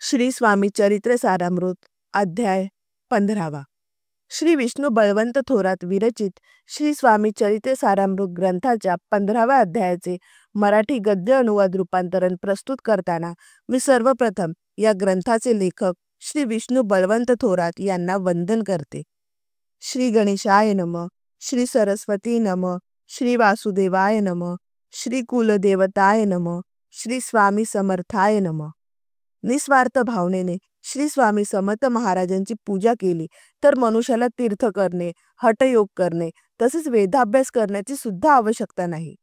श्री स्वामी चरित्र सारामृत अध्याय 15वा। श्री विष्णू बळवंत थोरात विरचित श्री स्वामी चरित्र सारामृत ग्रंथाच्या 15व्या अध्यायाचे मराठी गद्य अनुवाद रूपांतरण प्रस्तुत करताना मी सर्वप्रथम या ग्रंथाचे लेखक श्री विष्णू बळवंत थोरात यांना वंदन करते। श्री गणेशाय नमः, श्री सरस्वती नमः, श्री वासुदेवाय नमः, श्री कुलदेवताय नमः, श्री स्वामी समर्थाय नमः। निस्वार्थ भावनेने श्री स्वामी समर्थ महाराजांची पूजा केली तर मनुष्याला तीर्थ करणे, हठयोग करणे तसेच वेदाभ्यास करण्याची सुद्धा आवश्यकता नाही।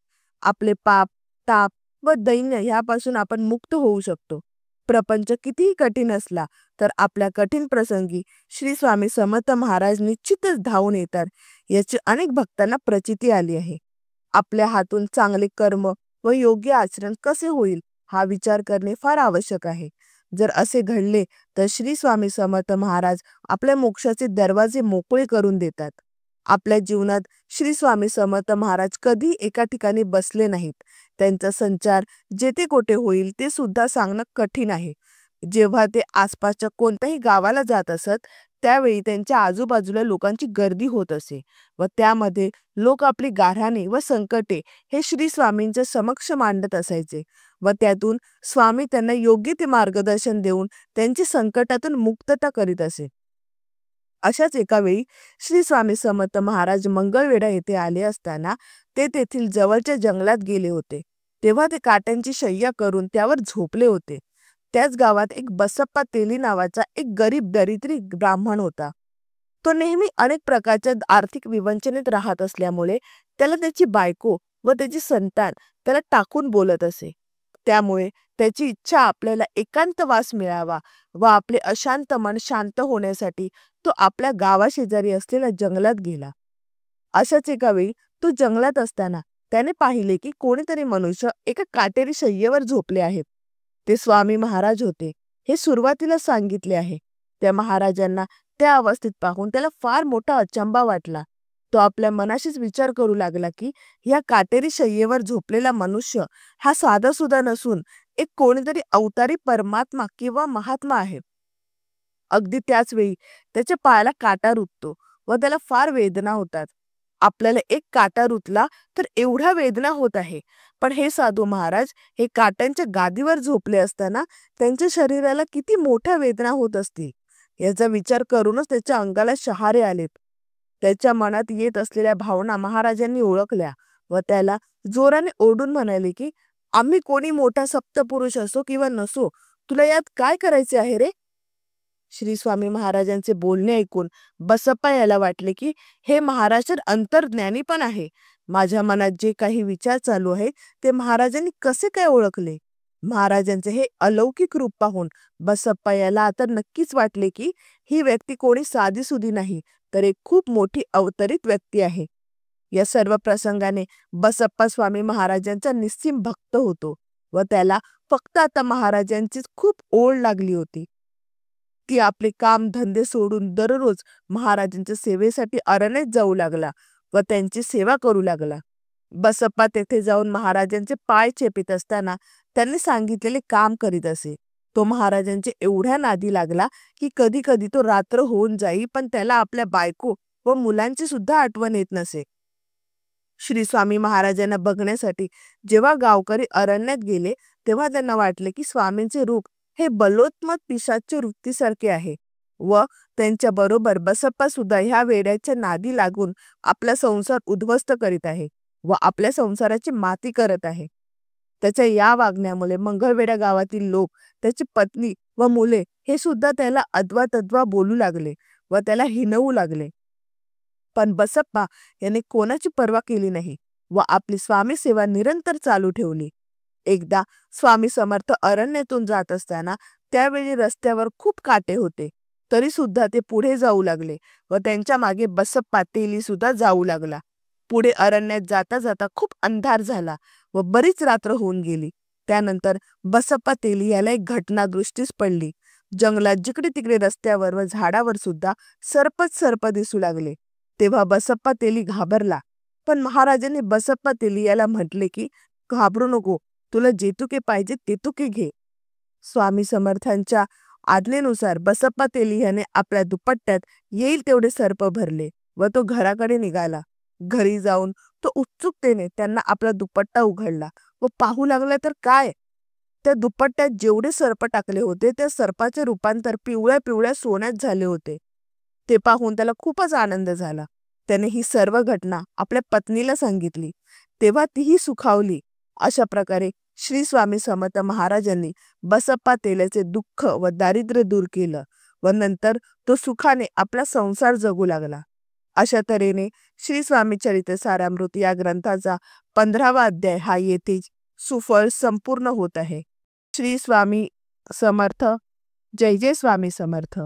आपले पाप, ताप व दैन्य यापासून आपण मुक्त होऊ शकतो। प्रपंच कितीही कठीण असला तर आपल्या कठीण प्रसंगी श्री स्वामी समर्थ महाराज निश्चितच धावून येतात याची अनेक भक्तांना प्रचिती आली आहे। आपल्या हातून चांगले कर्म व योग्य आचरण कसे होईल हा विचार करणे फार आवश्यक आहे। जर असे घडले तर श्री स्वामी समर्थ महाराज आपल्या मोक्षाचे दरवाजे मोकळे करून देतात। आपल्या जीवनात श्री स्वामी समर्थ महाराज कधी एका ठिकाणी बसले नाहीत। त्यांचा संचार जेथे कोठे होईल ते सुद्धा सांगणं कठीण आहे। जेव्हा ते आसपासच्या कोणत्याही गावाला जात असत त्यावेळी त्यांच्या आजूबाजूला लोकांची गर्दी होत असे व त्यामध्ये लोक आपली गाऱ्हाणे व संकटे हे श्री स्वामींच्या समक्ष मांडत असायचे व त्यातून स्वामी त्यांना योग्य ते मार्गदर्शन देऊन त्यांची संकटातून मुक्तता करीत असे। अशाच एका वेळी श्री स्वामी समर्थ महाराज मंगळवेढा येथे आले असताना ते तेथील जवळच्या जंगलात गेले होते। तेव्हा ते काट्यांची शय्या करून त्यावर झोपले होते। त्याच गावात एक बसप्पा तेली नावाचा एक गरीब दरिद्री ब्राह्मण होता। तो नेहमी अनेक प्रकारच्या आर्थिक विवंचनेत राहत असल्यामुळे त्याला त्याची बायको व त्याची संतान त्याला टाकून बोलत असे। त्यामुळे त्याची इच्छा आपल्याला एकांतवास मिळावा व आपले अशांत मन शांत होण्यासाठी तो आपल्या गावाशेजारी असलेल्या जंगलात गेला। अशाच एका वेळी तो जंगलात असताना त्याने पाहिले की कोणीतरी मनुष्य एका काटेरी शय्येवर झोपले आहेत। ते स्वामी महाराज होते हे सुरुवातीला सांगितले आहे। त्या महाराजांना त्या अवस्थेत पाहून त्याला फार मोठा अचंबा वाटला। तो आपल्या मनाशीच विचार करू लागला की या काटेरी शय्येवर झोपलेला मनुष्य हा साधा सुद्धा नसून एक कोणीतरी अवतारी परमात्मा किंवा महात्मा आहे। अगदी त्याच वेळी त्याच्या पायाला काटा रुततो व त्याला फार वेदना होतात। आपल्याला एक काटा रुतला तर एवढ्या वेदना होत आहे, पण हे साधू महाराज हे काट्यांच्या गादीवर झोपले असताना त्यांच्या शरीराला किती मोठ्या वेदना होत असतील याचा विचार करूनच त्याच्या अंगाला शहारे आलेत। त्याच्या मनात येत असलेल्या भावना महाराजांनी ओळखल्या व त्याला जोराने ओरडून म्हणाले की आम्ही कोणी मोठा सप्तपुरुष असो किंवा नसो, तुला यात काय करायचे आहे रे? श्री स्वामी महाराजांचे बोलणे ऐकून बसप्पा याला वाटले की हे महाराज तर अंतर्ज्ञानी पण आहे। माझ्या मनात जे काही विचार चालू आहे ते महाराजांनी कसे काय ओळखले? महाराजांचे हे अलौकिक रूप पाहून बसप्पा याला आता नक्कीच वाटले की ही व्यक्ती कोणी साधीसुधी नाही तर एक खूप मोठी अवतरित व्यक्ती आहे। या सर्व प्रसंगाने बसप्पा स्वामी महाराजांचा निस्सीम भक्त होतो व त्याला फक्त आता महाराजांचीच खूप ओढ लागली होती। ती आपले काम धंदे सोडून दररोज महाराजांच्या सेवेसाठी अरण्यात जाऊ लागला व त्यांची सेवा करू लागला। बसप्पा तेथे जाऊन महाराजांचे पाय चेपीत असताना त्यांनी सांगितलेले काम करीत असे। तो महाराजांचे एवढ्या नादी लागला की कधी कधी तो रात्र होऊन जाई पण त्याला आपल्या बायको व मुलांची सुद्धा आठवण येत नसे। श्री स्वामी महाराजांना बघण्यासाठी जेव्हा गावकरी अरण्यात गेले तेव्हा त्यांना वाटले की स्वामींचे रूप हे बलोत्मत पिशाच्य वृत्तीसारखे आहे व त्यांच्या बरोबर बसप्पा सुद्धा ह्या वेड्याच्या नादी लागून आपला संसार उद्ध्वस्त करीत आहे व आपल्या संसाराची माती करत आहे। त्याच्या या वागण्यामुळे मंगळवेढा गावातील लोक, त्याची पत्नी व मुले हे सुद्धा त्याला अद्वा तद्वा बोलू लागले व त्याला हिणवू लागले। पण बसप्पा याने कोणाची पर्वा केली नाही व आपली स्वामी सेवा निरंतर चालू ठेवली। एकदा स्वामी समर्थ अरण्यातून जात असताना त्यावेळी रस्त्यावर खूप काटे होते, तरी सुद्धा ते पुढे जाऊ लागले व त्यांच्या मागे बसप्पा तेली सुद्धा जाऊ लागला। पुढे अरण्यात जाता जाता खूप अंधार झाला व बरीच रात्र होऊन गेली। त्यानंतर बसप्पा तेली याला एक घटना दृष्टीस पडली। जंगलात जिकडे तिकडे रस्त्यावर व झाडावर सुद्धा सर्प दिसू लागले। तेव्हा बसप्पा तेली घाबरला, पण महाराजांनी बसप्पा तेली याला म्हटले की घाबरू नको, तुला जे तुके पाहिजे ते तुके घे। स्वामी समर्थांच्या आज्ञेनुसार बसप्पा तेली याने आपल्या दुपट्ट्यात येईल तेवढे सर्प भरले व तो घराकडे निघाला. घरी जाऊन तो उत्सुकतेने त्यांना आपला दुपट्टा उघडला व पाहू लागला तर काय, त्या दुपट्ट्यात जेवढे सर्प टाकले होते त्या सर्पाचे रूपांतर पिवळ्या पिवळ्या सोन्यात झाले होते. ते पाहून त्याला खूपच आनंद झाला. त्याने ही सर्व घटना आपल्या पत्नीला सांगितली, तेव्हा तीही सुखावली. अशा प्रकारे श्री स्वामी समर्थ महाराजांनी बसप्पा तेल्याचे दुःख व दारिद्र्य दूर केलं व नंतर तो सुखाने आपला संसार जगू लागला. अशा तऱ्हेने श्री स्वामी चरित्र सारामृत या ग्रंथाचा 15वा अध्याय हा येथे सुफळ संपूर्ण होत आहे. श्री स्वामी समर्थ. जय जय स्वामी समर्थ.